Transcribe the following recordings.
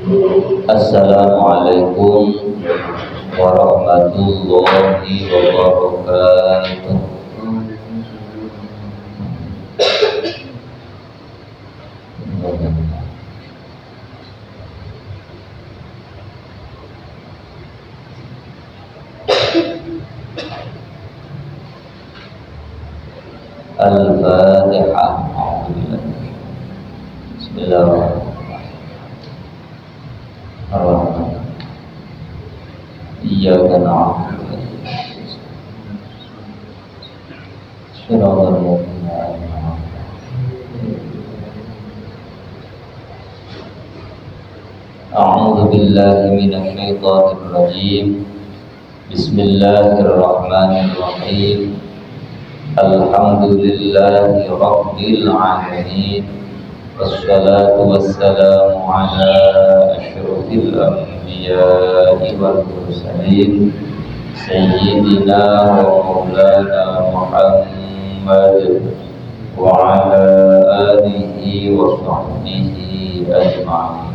Assalamualaikum warahmatullahi wabarakatuh. Al-Fatihah. Bismillahirrahmanirrahim. Iyyaka na'budu wa iyyaka nasta'in. Shiratal ladzina an'amta 'alaihim. A'udzu billahi minasy syaithanir rajim. Bismillahirrahmanirrahim. Alhamdulillahi rabbil alamin. Wassalatu wassalamu ala asyrafil anbiya'i wal mursalin sayyidina wa maulana Muhammad wa ala alihi wa sahbihi ajma'in.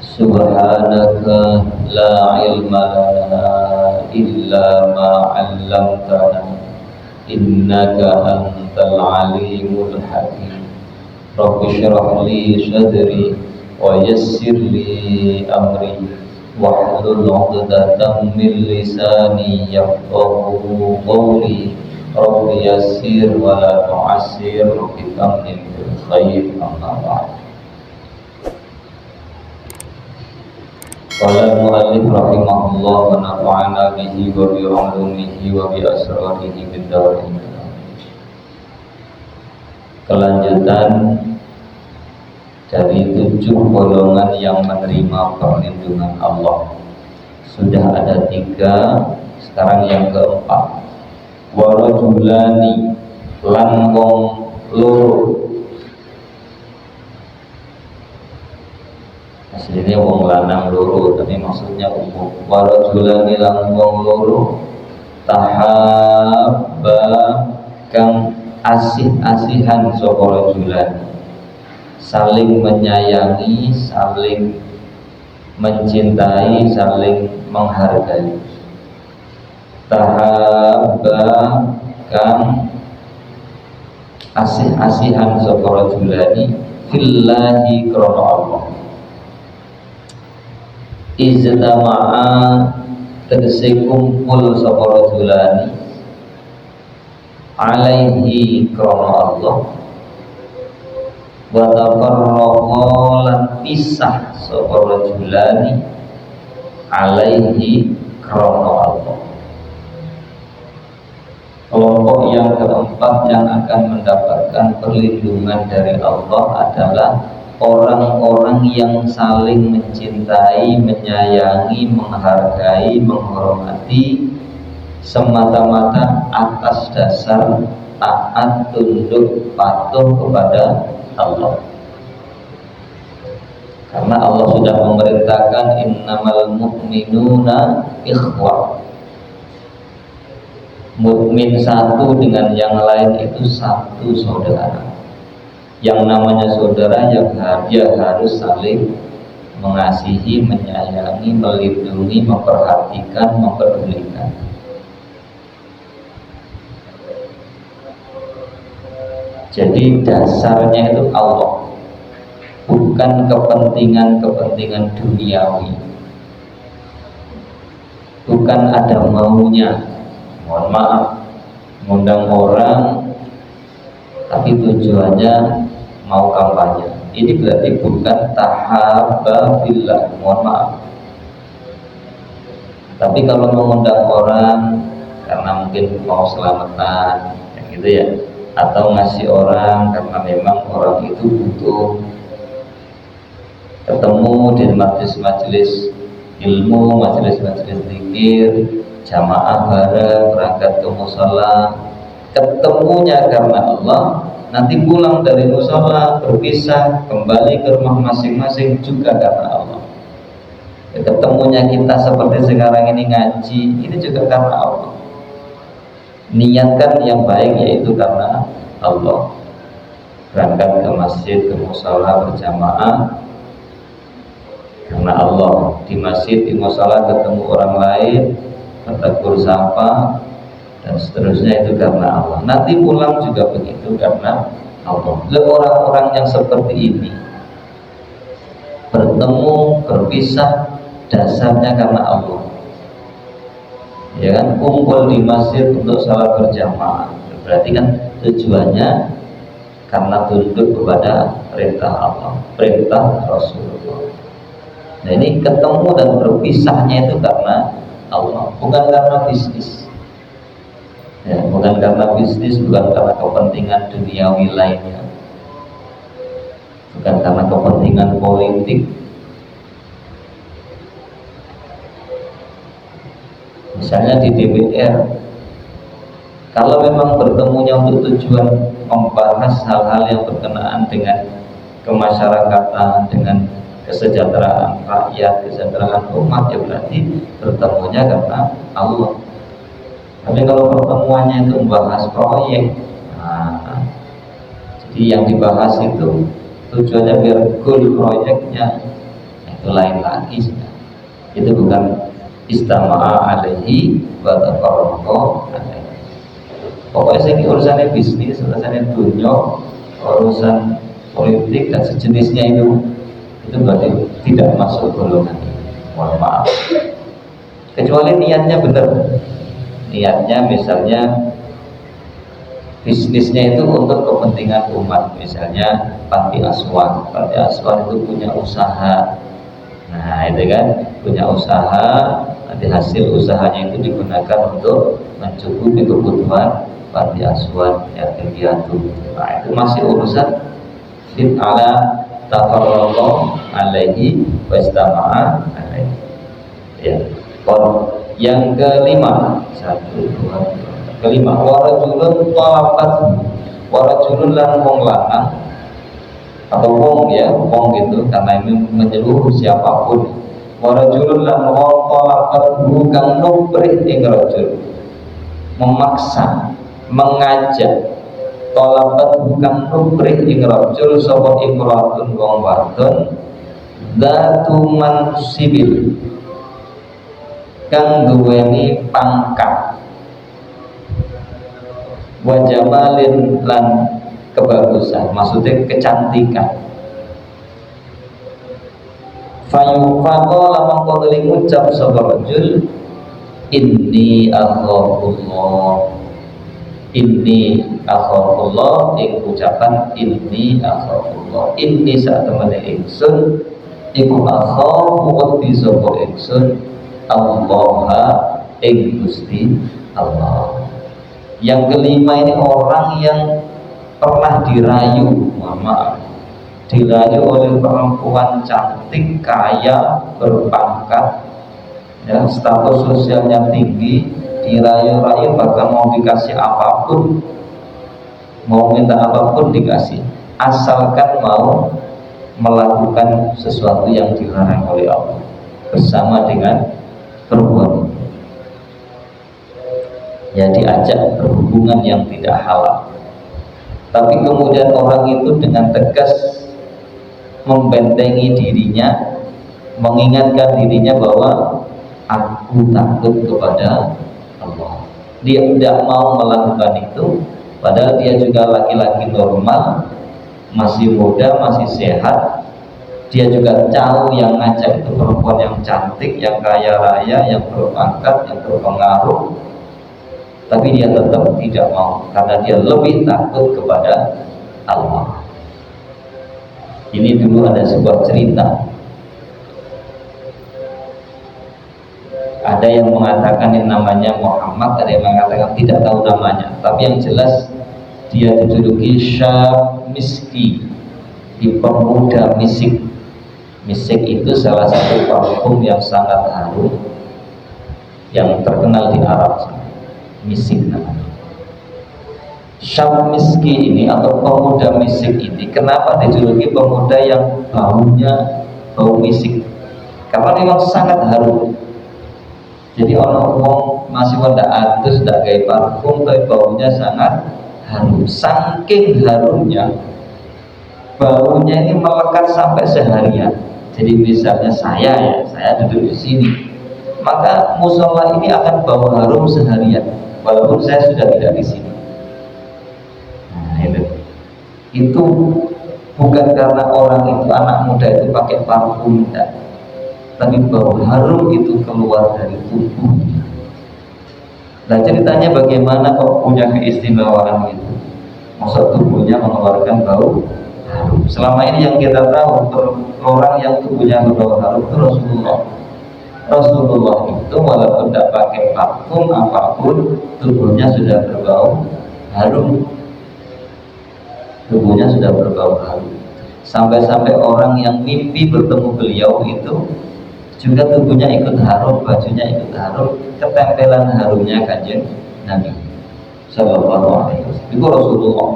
Subhanaka la ilma lana illa ma 'allamtana innaka antal alimul hakim. Rabbi shrah li sadri wa yassir li amri wahlul 'uqdatam min lisani yafqahu qawli. Rabbi yassir wa la tu'assir bitammin bil khair. Amma ba'd. Qala al-mu'allif rahimahullah wa nafa'ana bihi wa bi 'ulumihi wa bi asrarihi fid dharain. Kelanjutan dari 7 golongan yang menerima perlindungan Allah. Sudah ada 3, sekarang yang keempat. Wa rajulani, lan wong loro. Aslinya wong lanang loro, tapi maksudnya umum. Wa rajulani, lan wong loro, tahabba kang asih-asihan sapa rajulani, saling menyayangi, saling mencintai, saling menghargai. Tahabba kang asih-asihan sapa rajulani fillahi krana Allah. Ijtama'a tegese kumpul sapa rajulani alaihi krana Allah, wa tafarraqa lan pisah sapa rajulani alaihi krana Allah. Kelompok yang keempat yang akan mendapatkan perlindungan dari Allah adalah orang-orang yang saling mencintai, menyayangi, menghargai, menghormati semata-mata atas dasar taat, tunduk, patuh kepada Allah. Karena Allah sudah memerintahkan innamal mu'minuna ikhwah. Mukmin satu dengan yang lain itu satu saudara. Yang namanya saudara yang dia harus saling mengasihi, menyayangi, melindungi, memperhatikan, mempedulikan. Jadi dasarnya itu Allah, bukan kepentingan-kepentingan duniawi, bukan ada maunya. Mohon maaf, mengundang orang tapi tujuannya mau kampanye. Ini berarti bukan tahabba fillah. Mohon maaf. Tapi kalau mengundang orang karena mungkin mau selamatan, gitu ya, atau ngasih orang karena memang orang itu butuh ketemu di majelis-majelis ilmu, majelis-majelis zikir, jamaah bareng, berangkat ke mushola, ketemunya karena Allah, nanti pulang dari mushola berpisah kembali ke rumah masing-masing juga karena Allah. Ketemunya kita seperti sekarang ini ngaji, ini juga karena Allah. Niatkan yang baik yaitu karena Allah. Berangkat ke masjid, ke mushola berjamaah karena Allah. Di masjid, di musala ketemu orang lain, bertegur sapa dan seterusnya, itu karena Allah. Nanti pulang juga begitu karena Allah. Orang-orang yang seperti ini bertemu, berpisah, dasarnya karena Allah. Ya kan, kumpul di masjid untuk salat berjamaah, berarti kan tujuannya karena tunduk kepada perintah Allah, perintah Rasulullah. Nah ini ketemu dan berpisahnya itu karena Allah, bukan karena bisnis. Ya, bukan karena bisnis, bukan karena kepentingan duniawi lainnya, bukan karena kepentingan politik. Misalnya di DPR, kalau memang bertemunya untuk tujuan membahas hal-hal yang berkenaan dengan kemasyarakatan, dengan kesejahteraan rakyat, kesejahteraan umat, ya berarti bertemunya karena Allah. Tapi kalau pertemuannya itu membahas proyek, nah, jadi yang dibahas itu tujuannya biar goal proyeknya, itu lain lagi. Itu bukan istama'a alaihi wa taqarraqa alaihi. Pokoknya sing urusannya bisnis, urusannya dunia, urusan politik dan sejenisnya itu berarti tidak masuk golongan. Mohon maaf. Kecuali niatnya benar. Niatnya misalnya bisnisnya itu untuk kepentingan umat, misalnya panti asuhan. Panti asuhan itu punya usaha. Nah, itu kan punya usaha, nanti hasil usahanya itu digunakan untuk mencukupi kebutuhan panti asuhan yatim piatu. Nah, itu masih urusan fit ala tafarraqo alaihi wa istama'a alaihi. Ya. Yang kelima, kelima, warajulun talabat, warajulun lan wong lanang atau wong, ya wong gitu, karena ini menyeluruh siapapun. Warajulun lan wong talabat bukan nubrih ing rajul, memaksa, mengajak. Talabat bukan nubrih ing rajul sapa imratun wong wadon dzatu mansibil kang duweni pangkat, wa jamalin lan kebagusan, maksudnya kecantikan. Fayuqaqo lamang kodeli ngucap sapa rajul, inni akhafullah, inni akhafullah, ing ucapan inni akhafullah, inni sak temene ingsun iku akhafu wedi sapa ingsun Allah ing Gusti Allah. Yang kelima ini orang yang pernah dirayu, maaf, dirayu oleh perempuan cantik, kaya, berpangkat, ya, status sosialnya tinggi, dirayu-rayu bahkan mau dikasih apapun, mau minta apapun dikasih, asalkan mau melakukan sesuatu yang dilarang oleh Allah bersama dengan perempuan, ya diajak berhubungan yang tidak halal. Tapi kemudian orang itu dengan tegas membentengi dirinya, mengingatkan dirinya bahwa aku takut kepada Allah. Dia tidak mau melakukan itu, padahal dia juga laki-laki normal, masih muda, masih sehat. Dia juga tahu yang ngajak itu perempuan yang cantik, yang kaya raya, yang berpangkat, yang berpengaruh, tapi dia tetap tidak mau karena dia lebih takut kepada Allah. Ini dulu ada sebuah cerita. Ada yang mengatakan yang namanya Muhammad, ada yang mengatakan tidak tahu namanya, tapi yang jelas dia dijuluki Syab Miski, di pemuda misik. Misik itu salah satu parfum yang sangat harum yang terkenal di Arab. Misik namanya. Syab Miski ini atau pemuda misik ini, kenapa dijuluki pemuda yang baunya bau misik? Karena memang sangat harum. Jadi orang masih pada adus tidak kayak parfum, tapi baunya sangat harum. Saking harumnya, baunya ini melekat sampai seharian. Jadi misalnya saya duduk di sini, maka musola ini akan bau harum seharian, walaupun saya sudah tidak di sini. Nah, itu bukan karena orang itu anak muda itu pakai parfum, tidak, tapi bau harum itu keluar dari tubuhnya. Nah ceritanya bagaimana kok punya keistimewaan itu? Maksud tubuhnya mengeluarkan bau harum. Selama ini yang kita tahu orang yang tubuhnya berbau harum itu Rasulullah. Rasulullah itu walaupun tidak pakai parfum apapun, tubuhnya sudah berbau harum. Tubuhnya sudah berbau harum. Sampai-sampai orang yang mimpi bertemu beliau itu juga tubuhnya ikut harum, bajunya ikut harum, ketempelan harumnya Kanjeng Nabi Sallallahu Alaihi Wasallam. Itu Rasulullah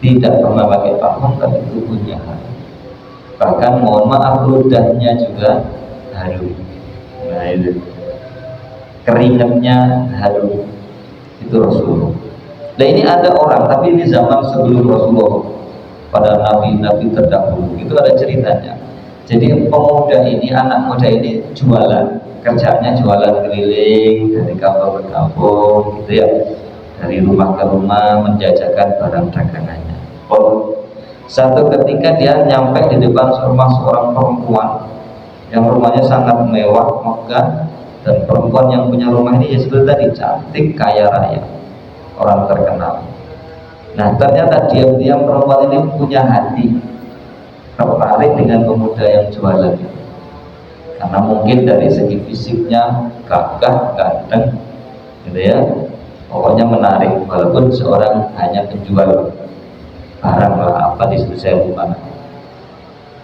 tidak pernah pakai parfum, tapi tubuhnya harum. Bahkan mohon maaf ludahnya juga harum. Nah itu keringatnya harum. Itu Rasulullah. Nah ini ada orang, tapi ini zaman sebelum Rasulullah, pada nabi-nabi terdahulu itu ada ceritanya. Jadi pemuda ini, anak muda ini jualan, kerjanya jualan keliling dari kampung ke kampung, gitu ya, dari rumah ke rumah menjajakan barang dagangannya. Satu ketika dia nyampe di depan rumah seorang perempuan yang rumahnya sangat mewah, megah, dan perempuan yang punya rumah ini ya seperti tadi, cantik, kaya raya, orang terkenal. Nah ternyata diam-diam perempuan ini punya hati tertarik dengan pemuda yang jualan itu, karena mungkin dari segi fisiknya gagah, ganteng, gitu ya, pokoknya menarik, walaupun seorang hanya penjual barang lah, apa disebut saya lupa,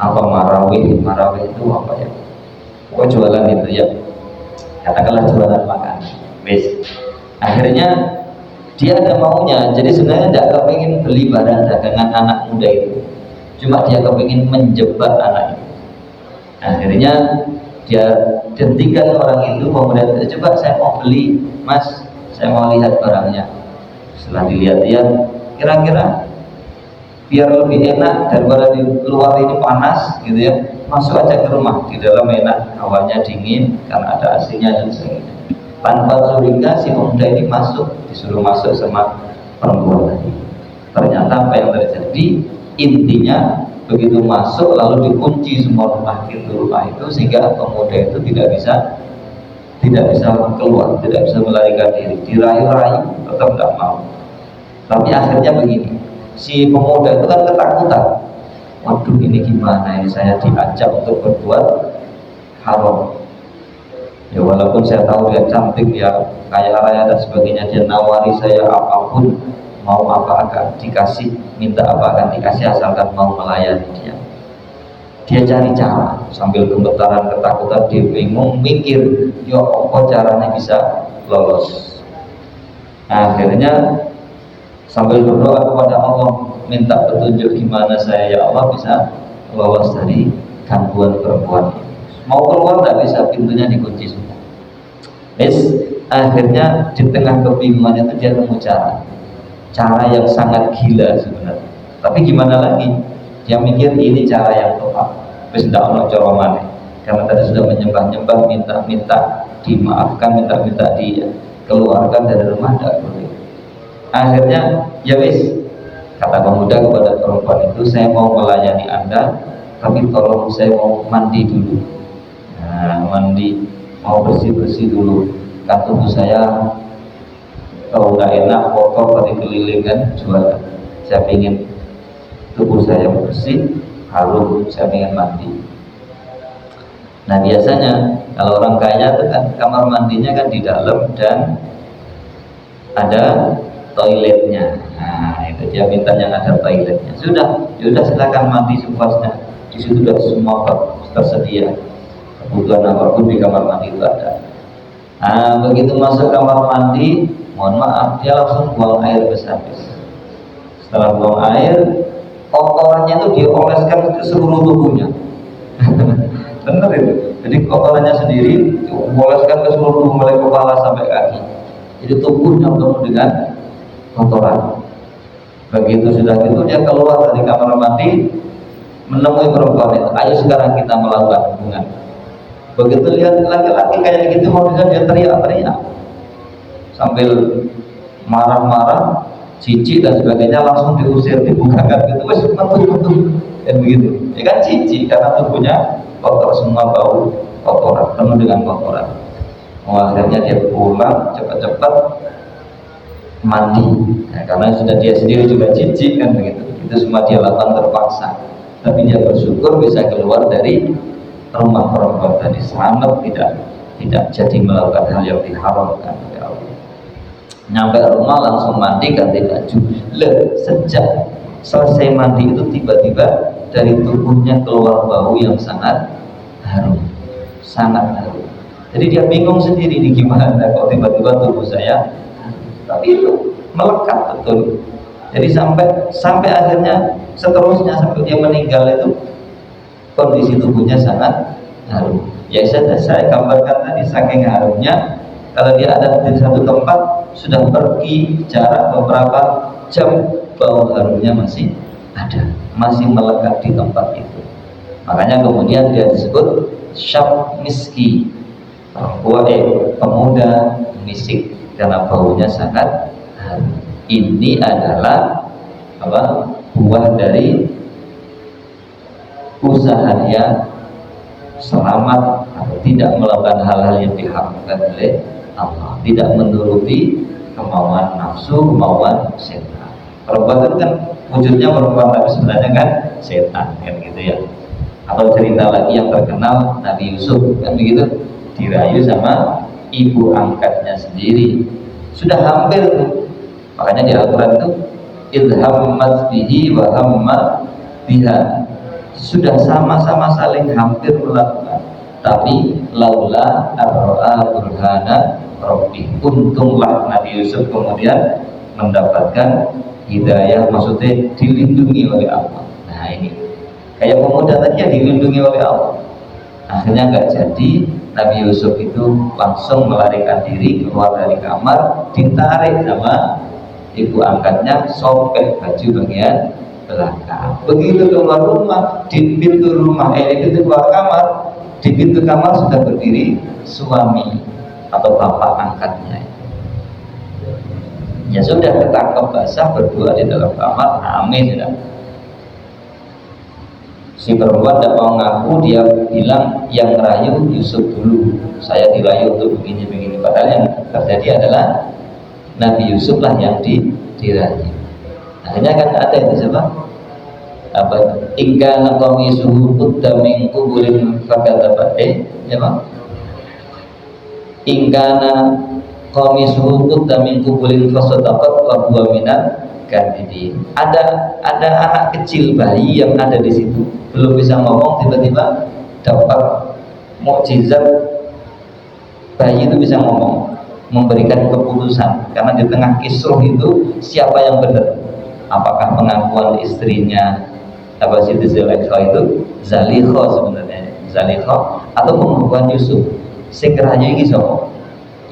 apa marawih itu apa ya, pokoknya jualan itu ya, katakanlah jualan makan. Akhirnya dia ada maunya, jadi sebenarnya tidak kepingin beli barang dagangan anak muda itu, cuma dia kepingin menjebak anak itu. Akhirnya dia hentikan orang itu, kemudian coba saya mau beli mas, saya mau lihat barangnya. Setelah dilihat-lihat, kira-kira biar lebih enak daripada di luar ini panas gitu ya, masuk aja ke rumah, di dalam enak, hawanya dingin karena ada AC-nya dan sebagainya. Tanpa curiga si pemuda ini masuk, disuruh masuk sama perempuan tadi. Ternyata apa yang terjadi, intinya begitu masuk lalu dikunci semua pintu rumah itu, sehingga pemuda itu tidak bisa keluar, tidak bisa melarikan diri, dirayu-rayu tetap tidak mau. Tapi akhirnya begini, si pemuda itu kan ketakutan, waduh ini gimana ini, saya diajak untuk berbuat haram. Ya walaupun saya tahu dia cantik, dia kaya raya dan sebagainya, dia nawari saya apapun, mau apa akan dikasih, minta apa akan dikasih, asalkan mau melayani dia. Dia cari cara sambil gemetaran ketakutan, dia bingung mikir, ya apa caranya bisa lolos. Akhirnya sambil berdoa kepada Allah, minta petunjuk gimana saya ya Allah bisa lolos dari gangguan perempuan ini. Mau keluar tidak bisa, pintunya dikunci semua. Akhirnya di tengah kebingungan itu dia nemu cara yang sangat gila sebenarnya. Tapi gimana lagi? Dia mikir ini cara yang tepat. Wis ndak ono cara maneh. Karena tadi sudah menyembah-nyembah, minta-minta dimaafkan, minta-minta dikeluarkan dari rumah, tidak boleh. Akhirnya ya wis, kata pemuda kepada perempuan itu, saya mau melayani Anda, tapi tolong saya mau mandi dulu. Nah, mandi, mau bersih-bersih dulu, kan tubuh saya kalau nggak enak, kotor tadi keliling kan jualan. Saya ingin tubuh saya bersih, harum, saya ingin mandi. Nah biasanya kalau orang kaya itu kan kamar mandinya kan di dalam dan ada toiletnya. Nah itu dia minta yang ada toiletnya. Sudah silakan mandi sepuasnya. Di situ sudah semua tersedia. Kebutuhan apapun di kamar mandi itu ada. Nah begitu masuk kamar mandi, mohon maaf, dia langsung buang air besar-besar. Setelah buang air, kotorannya itu dioleskan ke seluruh tubuhnya. Benar itu. Jadi kotorannya sendiri dioleskan ke seluruh tubuh, mulai kepala sampai kaki. Jadi tubuhnya penuh dengan kotoran. Begitu sudah itu dia keluar dari kamar mandi, menemui perempuan itu, ayo sekarang kita melakukan hubungan. Begitu lihat laki-laki kayak gitu mau dia teriak-teriak sambil marah-marah, cici dan sebagainya, langsung diusir, dibukakan gitu, wes metu dan begitu. Ya kan cici karena tubuhnya kotor semua, bau kotoran, penuh dengan kotoran. Akhirnya dia pulang cepat-cepat mandi, nah, karena sudah dia sendiri juga cici kan begitu. Itu semua dia lakukan terpaksa, tapi dia bersyukur bisa keluar dari rumah perempuan tadi, selamat, tidak jadi melakukan hal yang diharamkan oleh Allah. Nyampe rumah langsung mandi, ganti baju. Sejak selesai mandi itu tiba-tiba dari tubuhnya keluar bau yang sangat harum, sangat harum. Jadi dia bingung sendiri, di gimana kok tiba-tiba tubuh saya, tapi itu melekat betul. Jadi sampai akhirnya seterusnya sampai dia meninggal itu kondisi tubuhnya sangat harum. Ya saya gambarkan tadi, saking harumnya, kalau dia ada di satu tempat, sudah pergi jarak beberapa jam, bau harumnya masih ada, masih melekat di tempat itu. Makanya kemudian dia disebut syab miski, pemuda misik, karena baunya sangat harum. Ini adalah buah dari usaha dia selamat atau tidak melakukan hal-hal yang diharamkan oleh Allah, tidak menuruti kemauan nafsu, kemauan setan. Perempuan itu kan wujudnya perempuan, tapi sebenarnya kan setan kan gitu ya. Atau cerita lagi yang terkenal Nabi Yusuf kan begitu, dirayu sama ibu angkatnya sendiri, sudah hampir tuh. Makanya di Al-Quran itu idhammat bihi wa hamma biha, sudah sama-sama saling hampir melakukan, tapi laula ar-ra'a burhana rabbih, untunglah Nabi Yusuf kemudian mendapatkan hidayah, maksudnya dilindungi oleh Allah. Nah ini kayak pemuda tadi yang dilindungi oleh Allah, akhirnya nggak jadi. Nabi Yusuf itu langsung melarikan diri keluar dari kamar, ditarik sama ibu angkatnya, sobek baju bagian belakang. Begitu keluar rumah, di pintu rumah, itu keluar kamar, di pintu kamar sudah berdiri suami atau bapak angkatnya. Ya sudah, ketangkep basah, berdua di dalam kamar, rame sudah. Si perempuan tidak mau ngaku, dia bilang yang rayu Yusuf dulu, saya dirayu untuk begini-begini. Padahal yang terjadi adalah Nabi Yusuf lah yang dirayu. Akhirnya kan ada itu siapa? Ingkana qamisuhu qudda min qubulin fakadzabate, ya Pak? Ingkana qamisuhu qudda min qubulin fasadaqat wa huwa minal kadhibin. Ada anak kecil bayi yang ada di situ, belum bisa ngomong, tiba-tiba dapat mukjizat, bayi itu bisa ngomong, memberikan keputusan. Karena di tengah kisruh itu siapa yang benar, apakah pengakuan istrinya Siti Zulaikha itu Zalikha, sebenarnya Zalikha, atau pengakuan Yusuf sing rayu iki sapa,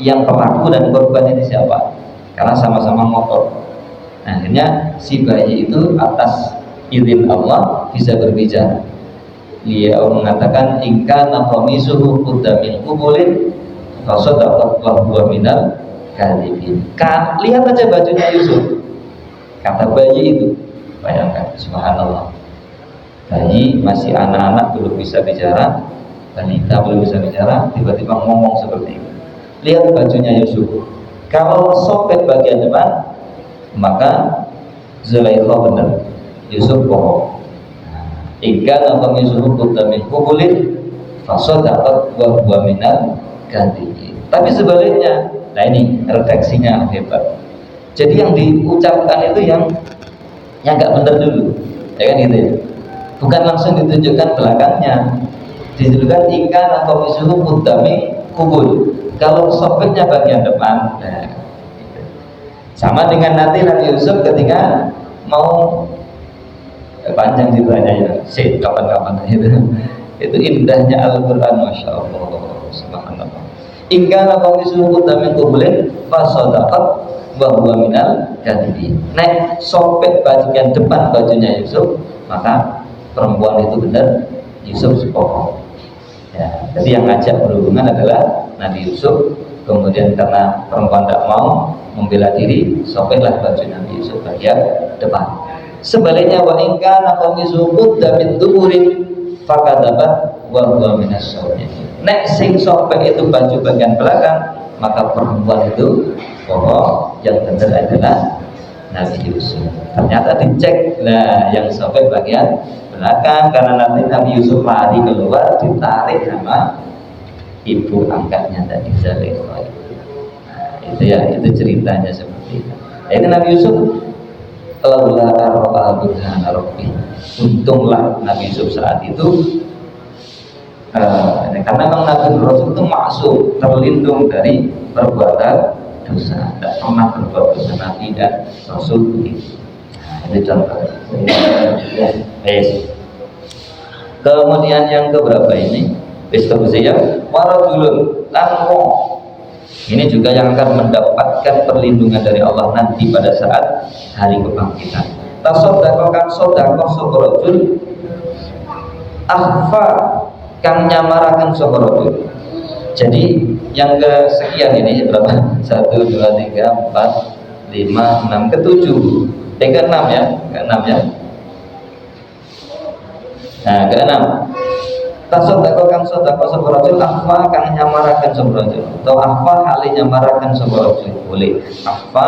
yang pelaku dan korban ini siapa, karena sama-sama ngotot. Nah, akhirnya si bayi itu atas izin Allah bisa berbicara. Dia mengatakan ingkana qamisuhu qudda min qubulin fasadaqat wa huwa minal kadhibin. Lihat aja bajunya Yusuf, kata bayi itu. Bayangkan, subhanallah, bayi masih anak-anak, belum bisa bicara, balita belum bisa bicara, tiba-tiba ngomong seperti itu. Lihat bajunya Yusuf, kalau sobek bagian depan maka Zulaikha benar, Yusuf bohong. Ingkana qamisuhu qudda min qubulin fasadaqat wa huwa minal kadhibin. Tapi sebaliknya, nah ini redaksinya hebat. Jadi yang diucapkan itu yang nggak benar dulu, ya kan gitu ya. Bukan langsung ditunjukkan belakangnya, ditunjukkan ingkana qamisuhu qudda min qubul, kalau sobeknya bagian depan. Nah, sama dengan nanti Nabi Yusuf ketika mau panjang ceritanya ya, kapan-kapan itu indahnya Al-Quran, masya Allah, subhanallah. Ingkana qamisuhu qudda min qubulin fasadaqat wa huwa minal kadhibin. Nek sobek bagian depan bajunya Yusuf, maka perempuan itu benar Yusuf sepopo. Ya, jadi yang ngajak berhubungan adalah Nabi Yusuf. Kemudian karena perempuan tidak mau membela diri, sobeklah baju Nabi Yusuf bagian depan. Sebaliknya wa in kana qamisu qudda min duburin fakadzaba wa huwa minas shadiqin. Nek sing sobek itu baju bagian belakang, maka perempuan itu bohong, yang benar adalah Nabi Yusuf. Ternyata dicek, nah yang sobek bagian belakang, karena nanti Nabi Yusuf lari keluar, ditarik sama ibu angkatnya tadi Zulaikha. Nah, itu ya, itu ceritanya seperti itu. Nah, itu Nabi Yusuf laula arba'a burhana rabbi. Untunglah Nabi Yusuf saat itu karena memang Nabi Rasul itu maksum, terlindung dari perbuatan dosa, tidak pernah berbuat dosa Nabi dan Rasul begitu. Nah, itu contoh. Kemudian yang keberapa ini? Bismillahirrahmanirrahim. Warajulun lan wong. Ini juga yang akan mendapatkan perlindungan dari Allah nanti pada saat hari kebangkitan. Tasoddaqo kang sodakoh sapa rajul akhfa kang nyamaraken sapa rajul. Jadi yang kesekian ini berapa? 1, 2, 3, 4, 5, 6, ke-7. Ke-6 ya, ke-6 ya. Nah, ke-6. Tasoddaqo kang sodakoh sapa rajul akhfa kang nyamaraken sapa rajul. Atau akhfa hale nyamaraken sapa rajul. Boleh. Akhfa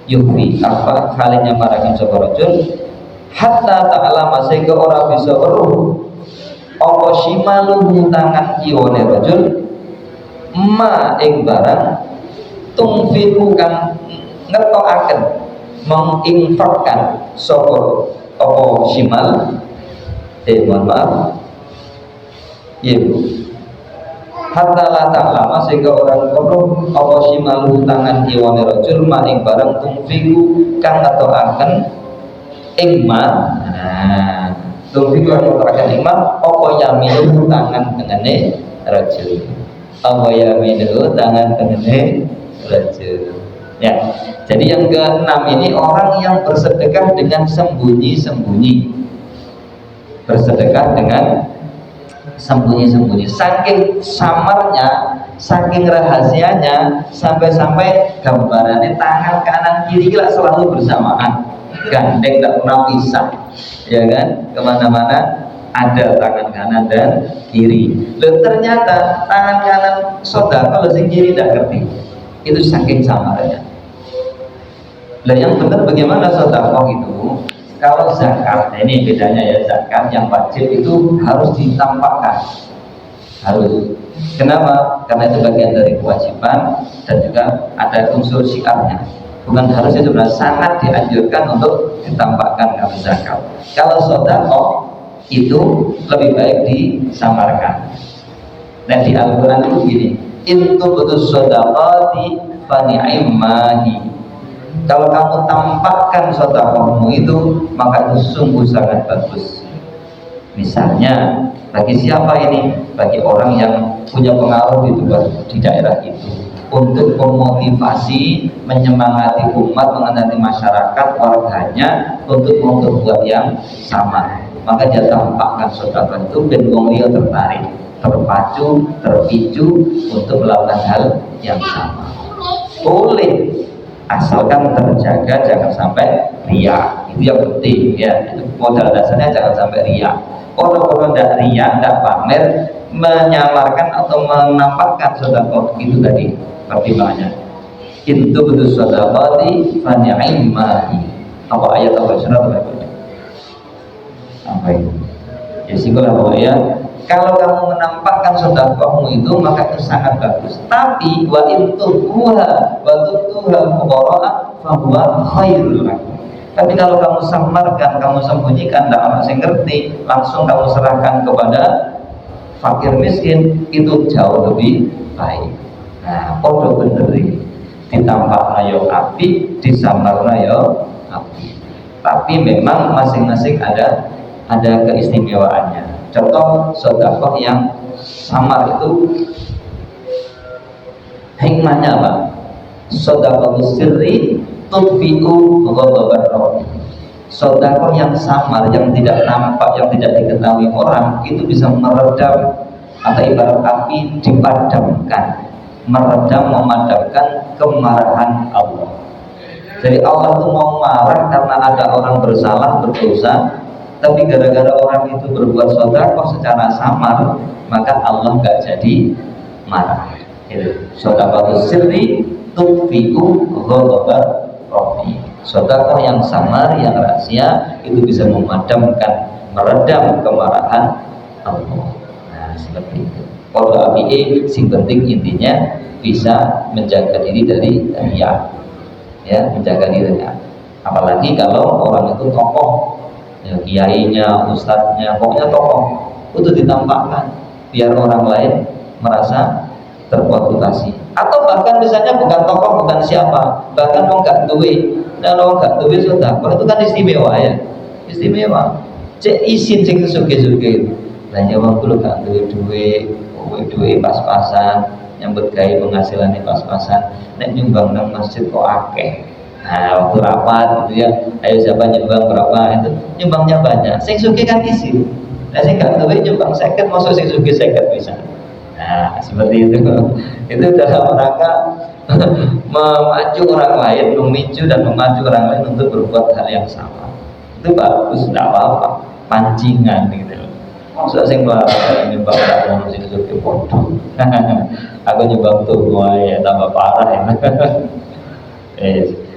yufi, akhfa hale nyamaraken sapa rajul hatta ta'lama sehingga ora bisa weruh apa shimaluhu tangan kiwane rajul ma ing barang tungfiku kang ngetokaken menginfakkan sapa apa shimal mohon maaf ya Bu, hatta la ta'lama sehingga orang kono apa shimalu tangan kiwane rajul ma ing barang tungfiku kang ngetokaken ing ma. Nah, tungfiku kang ngetokaken ing ma apa yaminu tangan tengene rajul, apa yaminu tangan tengene rajul. Ya, jadi yang ke-6 ini orang yang bersedekah dengan sembunyi-sembunyi, bersedekah dengan sembunyi-sembunyi, saking samarnya, saking rahasianya, sampai-sampai gambarannya tangan kanan kiri lah selalu bersamaan, gandeng tak pernah pisah, ya kan? Kemana-mana ada tangan kanan dan kiri. Loh, ternyata tangan kanan saudara kalau sing kiri tidak ngerti, itu saking samarnya. Lah yang benar bagaimana saudara itu? Kalau zakat, ini bedanya ya, zakat yang wajib itu harus ditampakkan, harus. Kenapa? Karena itu bagian dari kewajiban dan juga ada unsur syiarnya. Bukan harus, itu sebenarnya sangat dianjurkan untuk ditampakkan kalau zakat. Kalau sedekah itu lebih baik disamarkan. Dan di Al-Quran itu gini, intu betul sedekati fani'immahi. Kalau kamu tampakkan sedekahmu itu, maka itu sungguh sangat bagus. Misalnya, bagi siapa ini? Bagi orang yang punya pengaruh di daerah itu, untuk memotivasi, menyemangati umat, mengenai masyarakat, warganya untuk berbuat yang sama. Maka dia tampakkan sedekah itu, dan wong liya tertarik, terpacu, terpicu untuk melakukan hal yang sama. Boleh, asalkan terjaga, jangan sampai riya. Itu yang penting ya, itu modal dasarnya, jangan sampai riya. Orang-orang tidak riya, tidak pamer, menyamarkan atau menampakkan sedekah itu tadi pertimbangannya. Itu betul sedekati fani'immahi. Apa ayat apa surat apa itu? Ya singgulah ya. Kalau kamu menampakkan sedekahmu itu, maka itu sangat bagus. Tapi wa intuha wa tutuha fuqara fa huwa khairul lakum. Tapi kalau kamu samarkan, kamu sembunyikan, tidak orang yang ngerti, langsung kamu serahkan kepada fakir miskin, itu jauh lebih baik. Nah, podo bener ini, ditampakna yo api, disamarna yo api. Tapi memang masing-masing ada keistimewaannya. Contoh sedekah yang samar itu hikmahnya apa? Sedekah sirri tudfi'u ghadabar rabbi. Sedekah yang samar, yang tidak nampak, yang tidak diketahui orang, itu bisa meredam, atau ibarat api dipadamkan, meredam, memadamkan kemarahan Allah. Jadi Allah itu mau marah karena ada orang bersalah, berdosa, tapi gara-gara orang itu berbuat sedekah secara samar, maka Allah nggak jadi marah. Sedekah sirri tufi'u ghadabar Rabbi. Sedekah yang samar, yang rahasia, itu bisa memadamkan, meredam kemarahan Allah. Nah, seperti itu. Kalau api sing penting intinya bisa menjaga diri dari riya, ya, menjaga dirinya. Apalagi kalau orang itu tokoh, ya, kiainya, ustadznya, pokoknya tokoh, itu ditampakkan biar orang lain merasa termotivasi. Atau bahkan misalnya bukan tokoh, bukan siapa, bahkan mau nggak duit. Nah, kalau nggak duit sudah, itu kan istimewa, ya, istimewa. Cek isin cek suge-suge. Belanja uang dulu gak duit pas-pasan, nyambut gaya penghasilan pas-pasan. Nek nyumbang nang masjid kok akeh. Nah, waktu rapat gitu ya, ayo siapa nyumbang berapa, itu nyumbangnya banyak. Sing suge kan isin. Nah, sing gak duit nyumbang 50, masuk sing suge 50 bisa. Nah, seperti itu. Itu dalam rangka memacu orang lain, memicu dan memacu orang lain untuk berbuat hal yang sama. Itu bagus, tidak apa-apa. Pancingan gitu. Maksudnya sing nyumbang tak mesti suke bodoh. Aku nyumbang tuh ya tambah parah ya.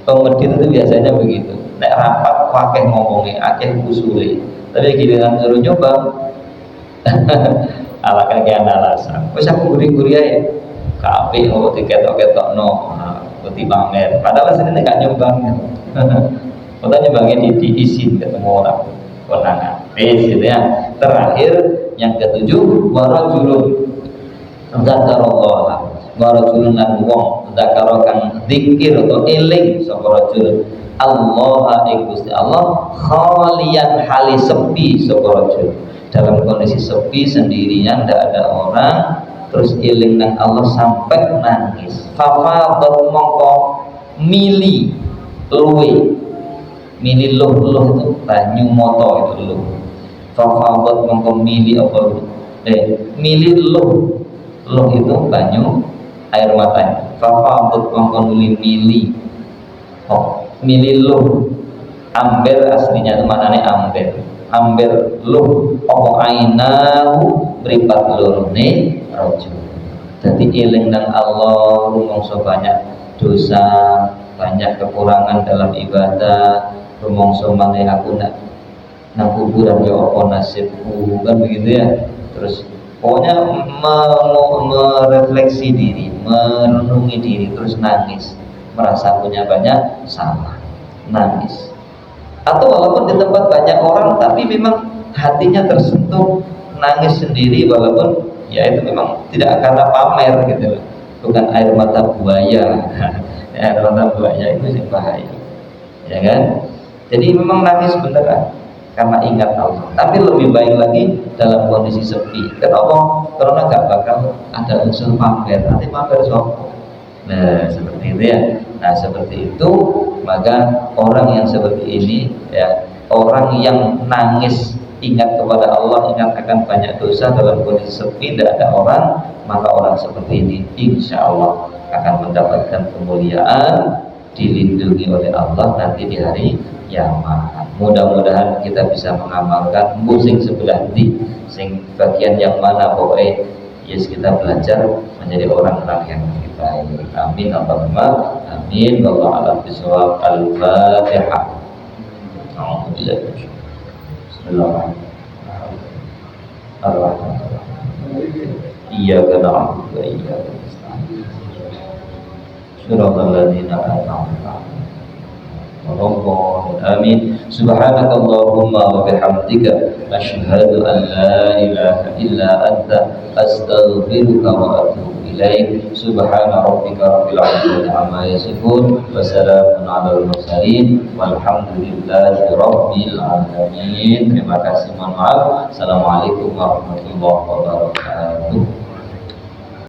Pemedit itu biasanya begitu. Nek rapat pakai ngomongnya, akeh usule. Tapi giliran suruh nyumbang, ala kakean alasan. Wis aku guri-guri ae. Kabeh oh diketok-ketokno, putih pamer. Padahal sebenarnya gak nyumbang. Kita nyumbangnya diisi ketemu orang konangan. Gitu ya. Terakhir yang ketujuh, warajulun zakarallah. Warajulun lan wong zakara kang zikir atau eling sapa rajul Allah ing Gusti Allah khalian hali sepi sapa rajul. Dalam kondisi sepi sendirian, tidak ada orang, terus eling nang Allah sampai nangis. Fafadat mongko mili luwe, mili luh itu banyu moto itu luh. Fafadat mongko mili apa mili luh itu banyu air mata. Fafadat mongko nuli mili mili luh amber, aslinya itu maknanya amber luh apa ainahu mripat lurune rajul. Jadi eling nang Allah, rumangsa banyak dosa, banyak kekurangan dalam ibadah, rumangsa maneh aku nang kuburan ya apa nasibku, kan begitu ya. Terus pokoknya merefleksi diri, merenungi diri, terus nangis, merasa punya banyak salah, nangis. Atau walaupun di tempat banyak orang tapi memang hatinya tersentuh, nangis sendiri, walaupun ya itu memang tidak karena pamer gitu, bukan air mata buaya. Air mata buaya itu sih bahaya, ya kan? Jadi memang nangis beneran karena ingat Allah. Tapi lebih baik lagi dalam kondisi sepi. Kenapa? Karena gak bakal ada unsur pamer. Nanti pamer sopo. Nah, seperti itu ya. Nah, seperti itu, maka orang yang seperti ini ya, orang yang nangis ingat kepada Allah, ingat akan banyak dosa dalam kondisi sepi, tidak ada orang, maka orang seperti ini insya Allah akan mendapatkan kemuliaan, dilindungi oleh Allah nanti di hari kiamat. Mudah-mudahan kita bisa mengamalkan musing sebelah di sing bagian yang mana pokoknya yes, kita belajar menjadi orang-orang yang lebih baik. Amin Allahumma amin. Wallahu a'lam bishawab. Al-Fatihah. Bismillahirrahmanirrahim. Iyyaka na'budu wa iyyaka nasta'in. Shiratal ladzina an'amta 'alaihim. Amin. Subhanakallahumma wa bihamdika asyhadu an la ilaha illa anta astaghfiruka wa atubu ilaik. Subhana rabbika rabbil 'izzati 'amma yasifun wa salamun 'alal mursalin walhamdulillahi rabbil alamin. Terima kasih, mohon maaf. Assalamualaikum warahmatullahi wabarakatuh.